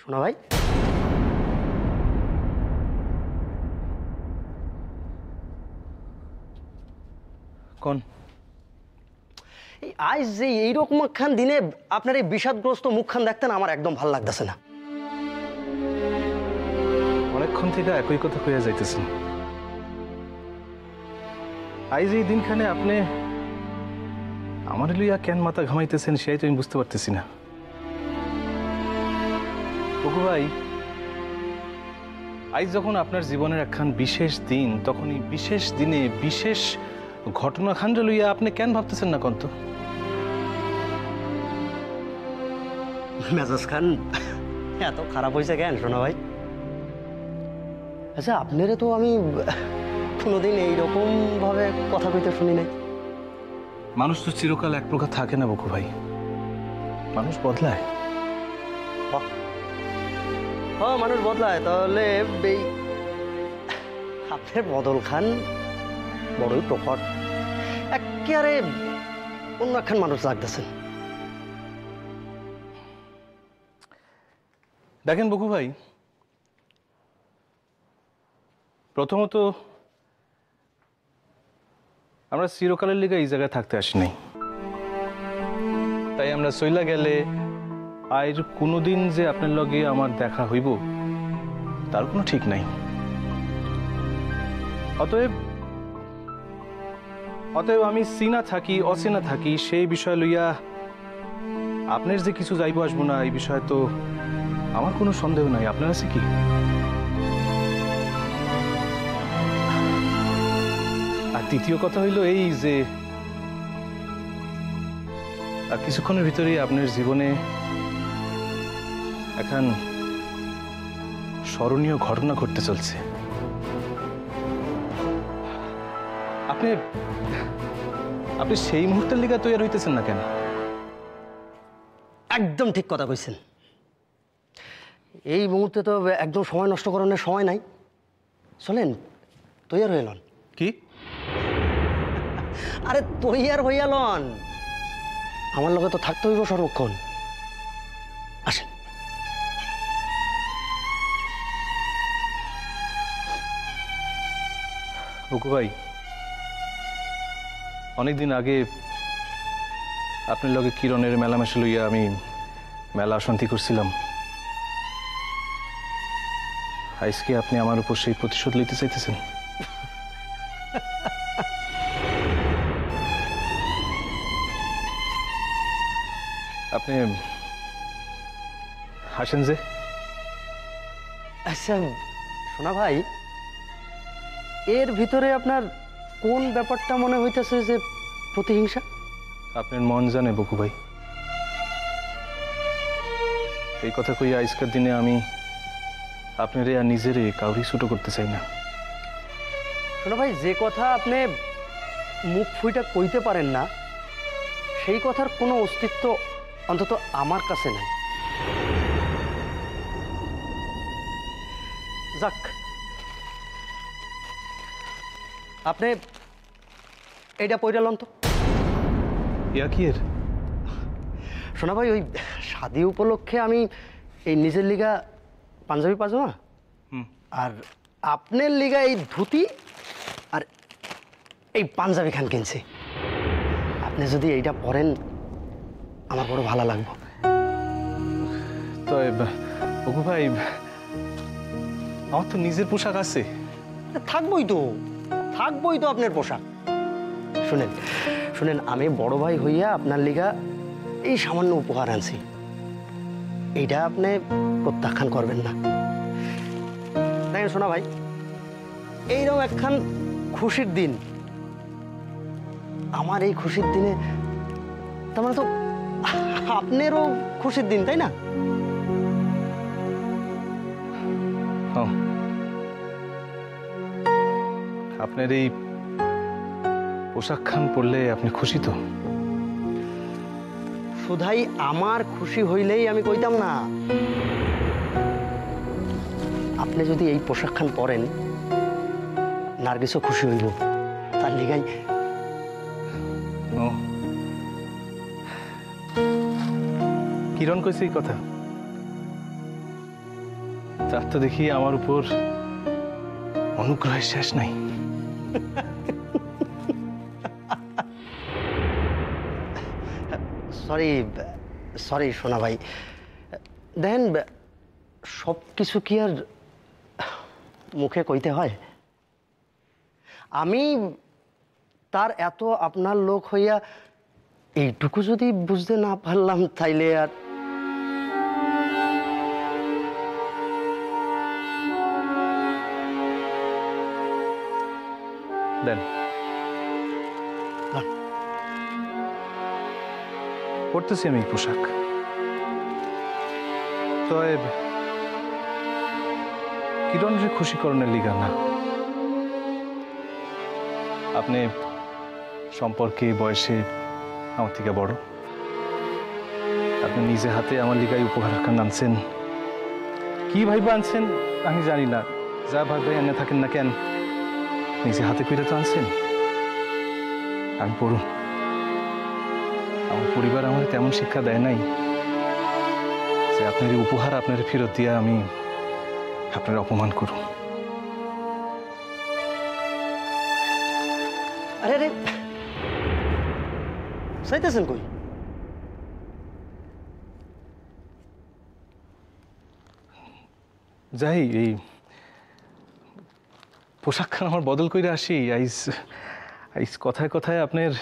শোনা ভাই, কোন আজ যে এইরকম একখান দিনে আপনার এই বিষাদগ্রস্ত মুখখান দেখতেন আমার একদম ভাল লাগতেছে না। অনেকক্ষণ থেকে একই কথা কইয়া যাইতেছেন। আজ এই দিনখানে আপনি আমার লইয়া কেন মাথা ঘামাইতেছেন সেই তো আমি বুঝতে পারতেছি না। বকু ভাই, আজ যখন আপনার জীবনের একখান বিশেষ দিন, তখন এই বিশেষ দিনে বিশেষ ঘটনাখান্ড লইয়া আপনি কেন ভাবতেছেন না কন্ত? মেজাজ খান এত খারাপ হয়েছে কেন শোনা ভাই? আচ্ছা, আপনারে তো আমি কোনোদিন এইরকম ভাবে কথা কইতে শুনি নাই। মানুষ তো চিরকাল এক প্রকার থাকে না বকু ভাই, মানুষ বদলায়। হ্যাঁ, মানুষ বদলায়। তাহলে এই আপনার বদল খান বড়ই প্রকট, একেবারে অন্য একখান মানুষ লাগতেছেন। দেখেন বকু ভাই, প্রথমত আমরা চিরকালের লিগে এই জায়গায় থাকতে আসি নাই, তাই আমরা চইলা গেলে আর কোনোদিন যে আপনার লগে আমার দেখা হইব তার কোনো ঠিক নাই। অতএব আমি চিনা থাকি অচেনা থাকি সেই বিষয় লইয়া আপনার যে কিছু যাইব আসবো না এই বিষয়ে তো আমার কোনো সন্দেহ নাই। আপনার আছে কি? আর দ্বিতীয় কথা হইল এই যে আর কিছুক্ষণের ভিতরেই আপনার জীবনে এখন স্মরণীয় ঘটনা ঘটতে চলছে। আপনি আপনি সেই মুহূর্তের লিগা তৈরি হইতেছেন না কেন? একদম ঠিক কথা কইছেন। এই মুহূর্তে তো একদম সময় নষ্ট করানোর সময় নাই। চলেন তৈয়ার হয়ে লন। কি? আরে তৈয়ার হইয়া লন, আমার লগে তো থাকতে হইব সর্বক্ষণ। আসেন। বকু ভাই, অনেকদিন আগে আপনার লগে কিরণের মেলামেশা লইয়া আমি মেলা অশান্তি করছিলাম। আজকে আপনি আমার উপর সেই প্রতিশোধ লইতে চাইতেছেন? আপনি হাসেন যে? আচ্ছা শোনা ভাই, এর ভিতরে আপনার কোন ব্যাপারটা মনে হইতেছে যে প্রতিহিংসা? আপনার মন জানে বকু ভাই। এই কথা কইয়া আজকের দিনে আমি আপনার আর নিজেরে কাউরি ছোট করতে চাই না। শোনো ভাই, যে কথা আপনি মুখ ফুইটা কইতে পারেন না সেই কথার কোনো অস্তিত্ব অন্তত আমার কাছে নাই। যাক, আপনি এইটা পইরালন তো। ইয়া কি এর? শোনা ভাই, ওই শাদি উপলক্ষে আমি এই নিজের লিগা পাঞ্জাবি পাজামা আর আপনার লিগা এই ধুতি আর এই পাঞ্জাবি খান কিনছি। আপনি যদি এইটা পরেন আমার বড় ভালো লাগবে। তো বকু ভাই, আমার তো নিজের পোশাক আছে। থাকবই তো আপনার পোশাক। শুনেন শুনেন, আমি বড় ভাই হইয়া আপনার লিগা এই সামান্য উপহার আনছি, এইটা আপনি প্রত্যাখ্যান করবেন না। দেখেন শোনা ভাই, এইরকম একখান খুশির দিন, আমার এই খুশির দিনে তার মানে তো আপনারও খুশির দিন, তাই না? আপনার এই পোশাক খান পরলে আপনি খুশি তো? শুধাই আমার খুশি হইলেই আমি কইতাম না। আপনি যদি এই পোশাক খান পরেন নার্গিসও খুশি হইব, তার লিগাই। কিরণ কইছে এই কথা? তার তো দেখি আমার উপর অনুগ্রহের শেষ নাই। সরি সরি সোনা ভাই, দেখেন সব কিছু কি আর মুখে কইতে হয়? আমি তার এত আপনার লোক হইয়া এইটুকু যদি বুঝতে না পারলাম তাইলে আর দেন পড়তেছি আমি এই পোশাক। তো কিরণরে খুশি করণের লিগা না, আপনি সম্পর্কে বয়সে আমার থেকে বড়, আপনি নিজে হাতে আমার লিগায় উপহার আনছেন। কি ভাইবা আনছেন আমি জানি না, যা ভাইবা এনে থাকেন না কেন, নিজে হাতে করে তো আনছেন। আমি পড়ুন, আমার পরিবার আমার তেমন শিক্ষা দেয় নাই যে আপনার এই উপহার আপনার ফেরত দিয়ে আমি আপনার অপমান করুন। আরে আরে চাইতেছেন কই? যাই এই পোশাকখান আমার বদল করে আসি। আইস আইস কথায় কথায় আপনার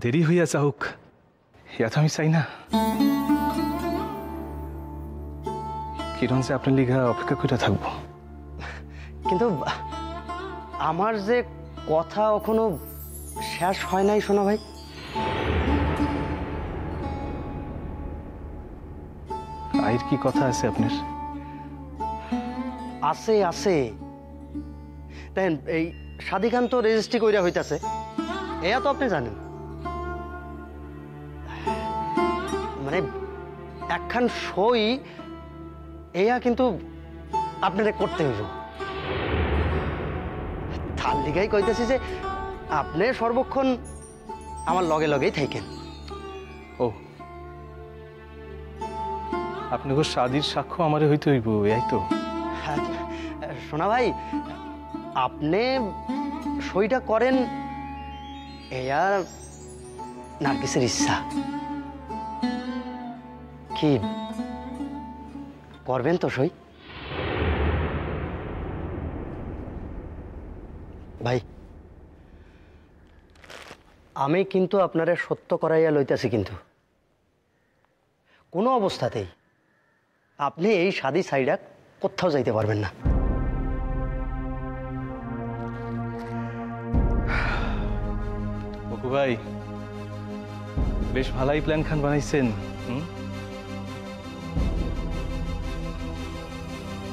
দেরি হইয়া যাওক, ইয়া তো আমি চাই না। কিরণ যে আপনার লিগা অপেক্ষা করে থাকবো। কিন্তু আমার যে কথা এখনো শেষ হয় নাই সোনা ভাই। আইর কি কথা আছে আপনার? আছে আছে, তাই এই শাদিখান তো রেজিস্ট্রি কইরা হইতাছে, এয়া তো আপনি জানেন। মানে একখান সই এয়া কিন্তু আপনারে করতে হইল। তার লিগাই কইতেছি যে আপনি সর্বক্ষণ আমার লগে লগেই থাকেন। ও, আপনাকে শাদির সাক্ষ্য আমারে হইতে হইব, এই তো? সোনা ভাই, আপনি সইটা করেন এয়া নার্গিসের ইচ্ছা। কি করবেন তো সই? ভাই আমি কিন্তু আপনারে সত্য করাইয়া লইতেছি, কিন্তু কোনো অবস্থাতেই আপনি এই শাদি সাইডা কোথাও যাইতে পারবেন না। বকু ভাই, বেশ ভালাই প্ল্যান খান বানাইছেন।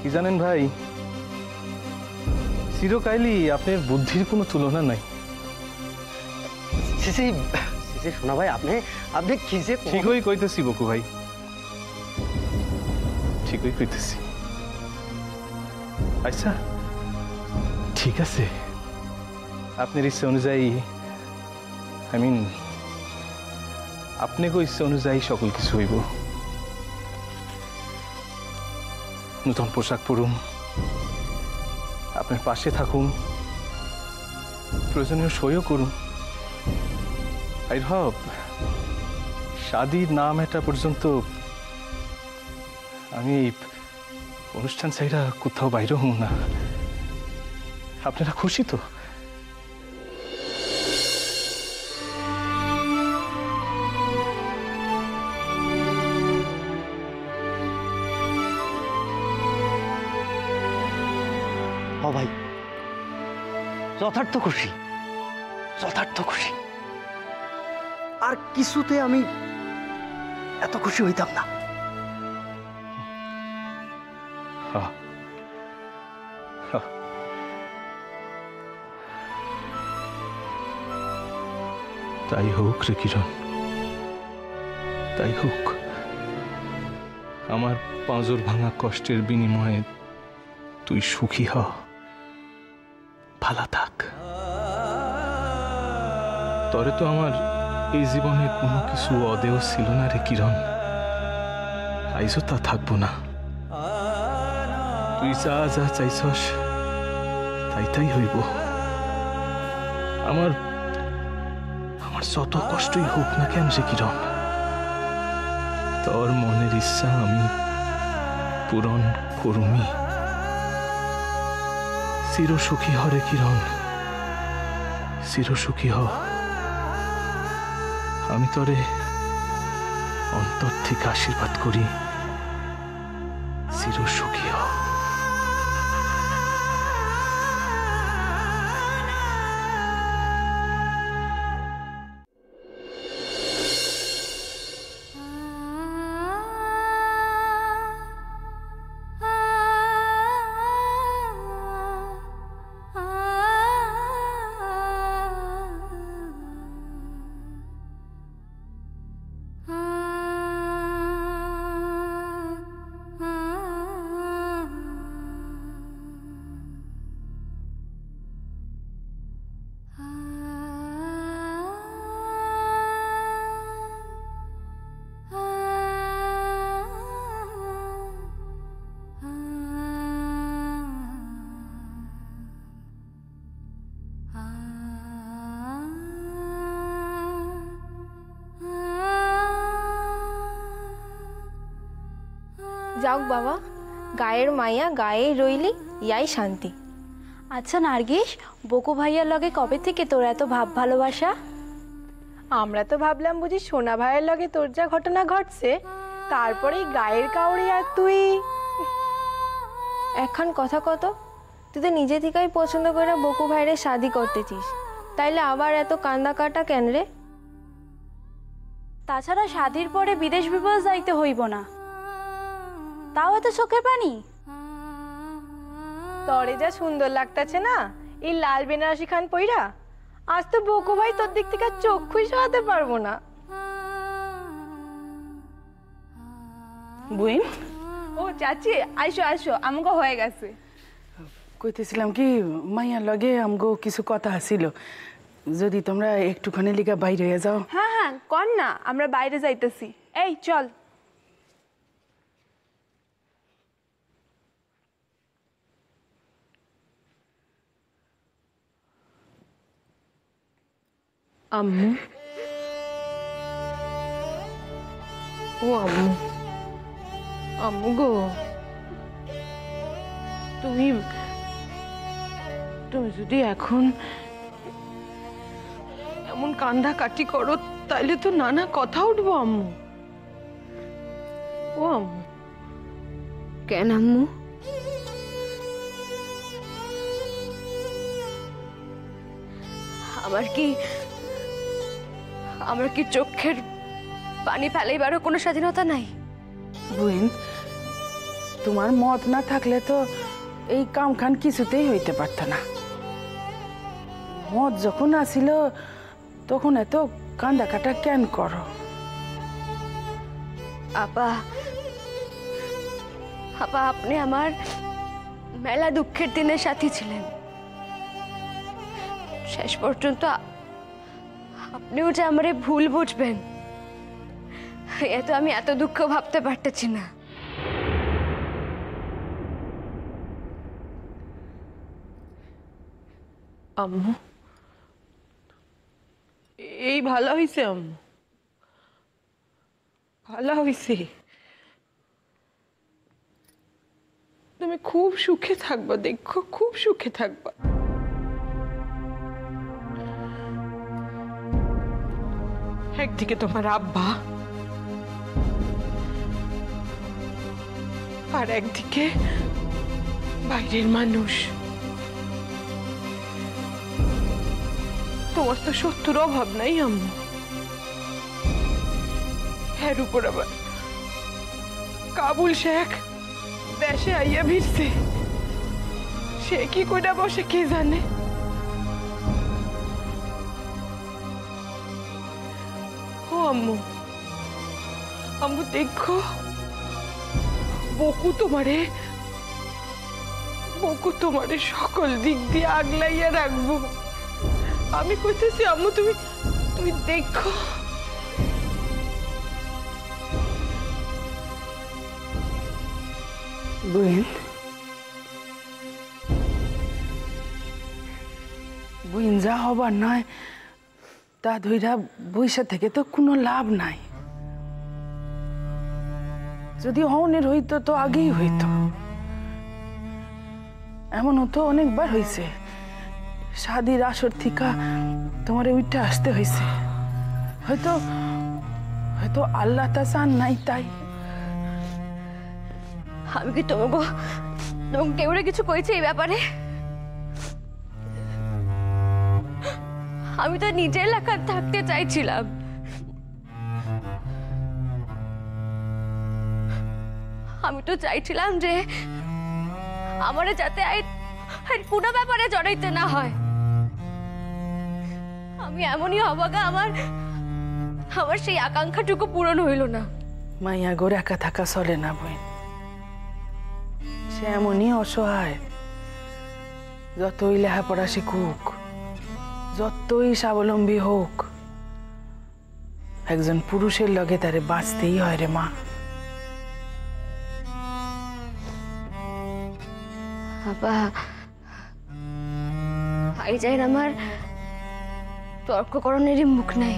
কি জানেন ভাই, চিরকালই আপনার বুদ্ধির কোনো তুলনা নাই। সিসি সিসি শোনা ভাই, আপনি আপনি কি যে ঠিকই কইতেছি বকু ভাই, ঠিকই কইতেছি। আচ্ছা ঠিক আছে, আপনার ইচ্ছে অনুযায়ী, আপনাকে ইচ্ছে অনুযায়ী সকল কিছু হইব। নতুন পোশাক পরুম, আপনার পাশে থাকুন, প্রয়োজনীয় সইও করুন। আই ভাব শাদির নাম এটা পর্যন্ত আমি এই অনুষ্ঠান চাইরা কোথাও বাইরে হম না। আপনারা খুশি তো? ও ভাই, যথার্থ খুশি, যথার্থ খুশি। আর কিছুতে আমি এত খুশি হইতাম না। তাই হোক রে কিরণ, তাই হোক। আমার পাঁজর ভাঙা কষ্টের বিনিময়ে তুই সুখী হ, ভালো থাক। তরে তো আমার এই জীবনে কোনো কিছু অদেয় ছিল না রে কিরণ, আইজও তা থাকবো না। তুই যা যা চাইছস তাই তাই হইব। আমার আমার যত কষ্টই হোক না কেন সে কিরণ, তোর মনের ইচ্ছা আমি পূরণ করুমি। চিরসুখী হরে কিরণ, চিরসুখী হ। আমি তোরে অন্তর থেকে আশীর্বাদ করি, চিরসুখী হ। যাওক বাবা, গায়ের মাইয়া গায়েই রইলি, ইয়াই শান্তি। আচ্ছা নার্গিস, বকু ভাইয়ার লগে কবে থেকে তোর এত ভাব ভালোবাসা? আমরা তো ভাবলাম বুঝি সোনা ভাইয়ের লগে তোর যা ঘটনা ঘটছে তারপরেই গায়ের কাউরি আর তুই। এখন কথা কত, তুই তো নিজে থেকেই পছন্দ করে বকু ভাইরে শাদি করতেছিস, তাইলে আবার এত কান্দা কাটা কেন রে? তাছাড়া শাদির পরে বিদেশ বিবাস যাইতে হইব না, তাও এত চোখের পানি? তরে যা সুন্দর লাগতেছে না এই লাল বেনারসি খান পইরা, আজ তো বকু ভাই তোর দিক থেকে চক্ষুই সরাতে পারবো না। বুইন, ও চাচি, আইসো আইসো, আমগো হয়ে গেছে। কইতেছিলাম কি মাইয়ার লগে আমগো কিছু কথা আছিল, যদি তোমরা একটুখানি লিগা বাইরে হয়ে যাও। হ্যাঁ হ্যাঁ, কর না, আমরা বাইরে যাইতেছি। এই চল। আম্মু, ও আম্মু, আম্মু গো, তুমি যদি এখন এমন কান্দা কাটি করো তাইলে তো নানা কথা উঠবো আম্মু। ও আম্মু। কেন আম্মু? আমার কি চোখের পানি ফেলাইবারও কোনো স্বাধীনতা নাই? বুইন, তোমার মত না থাকলে তো এই কাম খান কিছুতেই হইতে পারত না। মত যখন আসিল তখন এত কান্দা কাটা কেন করো? আপা, আপনি আমার মেলা দুঃখের দিনের সাথী ছিলেন। শেষ পর্যন্ত আপনিও যে আমারে ভুল বুঝবেন এত আমি এত দুঃখ ভাবতে পারতেছি না। আম্মু, এই ভালো হয়েছে আম্মু, ভালো হয়েছে। তুমি খুব সুখে থাকবা, দেখো খুব সুখে থাকবা। একদিকে তোমার আব্বা আর একদিকে বাইরের মানুষ। তোমার তো শত্রুর অভাব নাই আম্মু। এর উপর আবার কাবুল শেখ দেশে আইয়া ভিড়ছে, সে কি কইরা বসে কে জানে। ও আম্মু, আম্মু দেখো, বকু তোমারে সকল দিক দিয়ে আগলাইয়া রাখবো। আমি কইতেছি আম্মু, তুমি দেখো। বুইন, যা হবার নয় তা ধইরা বইসা থেকে তো কোনো লাভ নাই। যদি হওনের হইতো তো আগেই হইতো। এমনও তো অনেকবার হয়েছে, শাদির আসর থিকা তোমার উঠে আসতে হয়েছে। হয়তো হয়তো আল্লাহ তা চান নাই তাই। আমি কি তোমাকে কেউ কিছু কইছে এই ব্যাপারে? আমি তো নিজের এলাকায় থাকতে চাইছিলাম। আমি তো চাইছিলাম যে আমারে যাতে আর কোনো ব্যাপারে জড়াইতে না হয়। আমি এমনই হবাগা আমার সেই আকাঙ্ক্ষাটুকু পূরণ হইল না। মাইয়া গোর একা থাকা চলে না বই, সে এমনই অসহায়। যতই লেখাপড়া শিখুক, যতই স্বাবলম্বী হোক, একজন পুরুষের লগে তারে বাঁচতেই হয় রে মা। বাবা ভাইজান আমার তর্ককরণেরই মুখ নাই,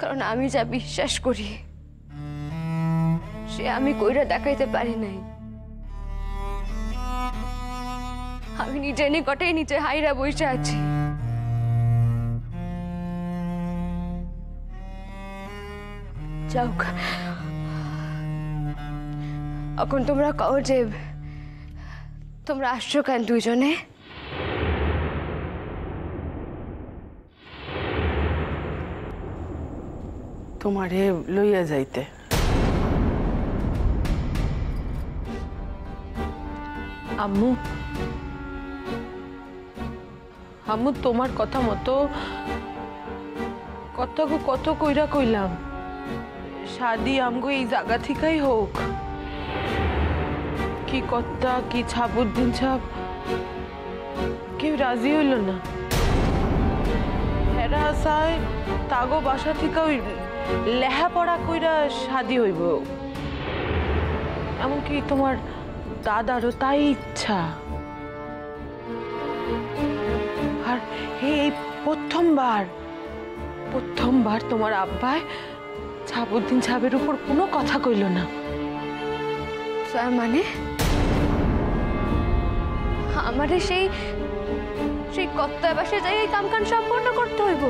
কারণ আমি যা বিশ্বাস করি সে আমি কইরা দেখাইতে পারি নাই। আমি নিজের নিকটেই নিচে হাইরা বসে আছি। যাওক, এখন তোমরা কও যে তোমরা আসছো কেন দুইজনে? তোমারে লইয়া যাইতে। আম্মু, আম্মু তোমার কথা মতো কত কইরা কইলাম শাদি আমগো এই জায়গা থেকেই হোক। কি কর্তা কি ছাবুদ্দিন ছাপ কেউ রাজি হইল না। হেরা আসায় তাগো বাসা থেকে ওই লেহাপড়া কইরা শাদি হইব, এমনকি তোমার দাদারও তাই ইচ্ছা। আর এই প্রথমবার তোমার আব্বাই ছাবুদ্দিন সাহেবের উপর কোনো কথা কইল না। স্যার মানে আমারে সেই কর্তা বাসায় যাই এই কামকান সম্পন্ন করতে হইব?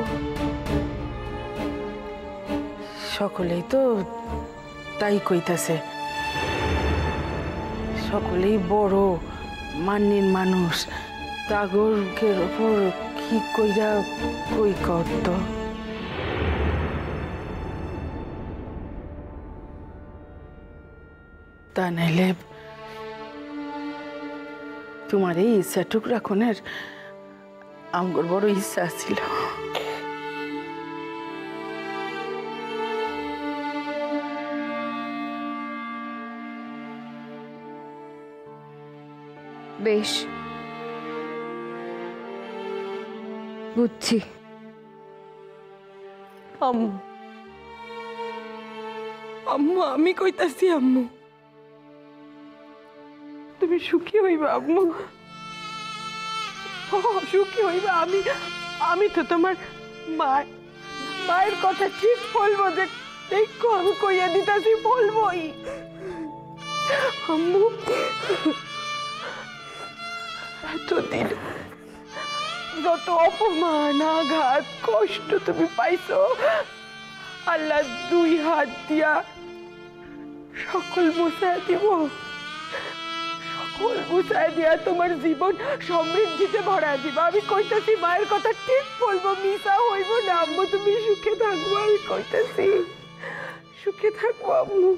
সকলেই তো তাই কইতাছে। সকলেই বড় মান্যের মানুষ, তাগরের ওপর কি কইরা কই করত। তা নাইলে তোমার এই ইচ্ছাটুক রাখনের আমার বড় ইচ্ছা ছিল। বেশ, বুঝছি। আম্মু, আম্মু আমি কইতাছি আম্মু তুমি সুখী হইবা। আম্মু সুখী হইবা। আমি তো তোমার মায়ের কথা ঠিক বলবো, যে দেখো আমি কইয়া দিতাছি বলবোই। আম্মু এতদিন যত অপমান আঘাত কষ্ট তুমি পাইছো, আল্লাহ দুই হাত দিয়া সকল মুছায় দিব, সকল মুছায় দিয়া তোমার জীবন সমৃদ্ধিতে ভরা দিব। আমি কইতাছি মায়ের কথা ঠিক বলবো, মিশা হইব না। আম্মু তুমি সুখে থাকবো, আমি কইতাছি সুখে থাকবো আম্মু।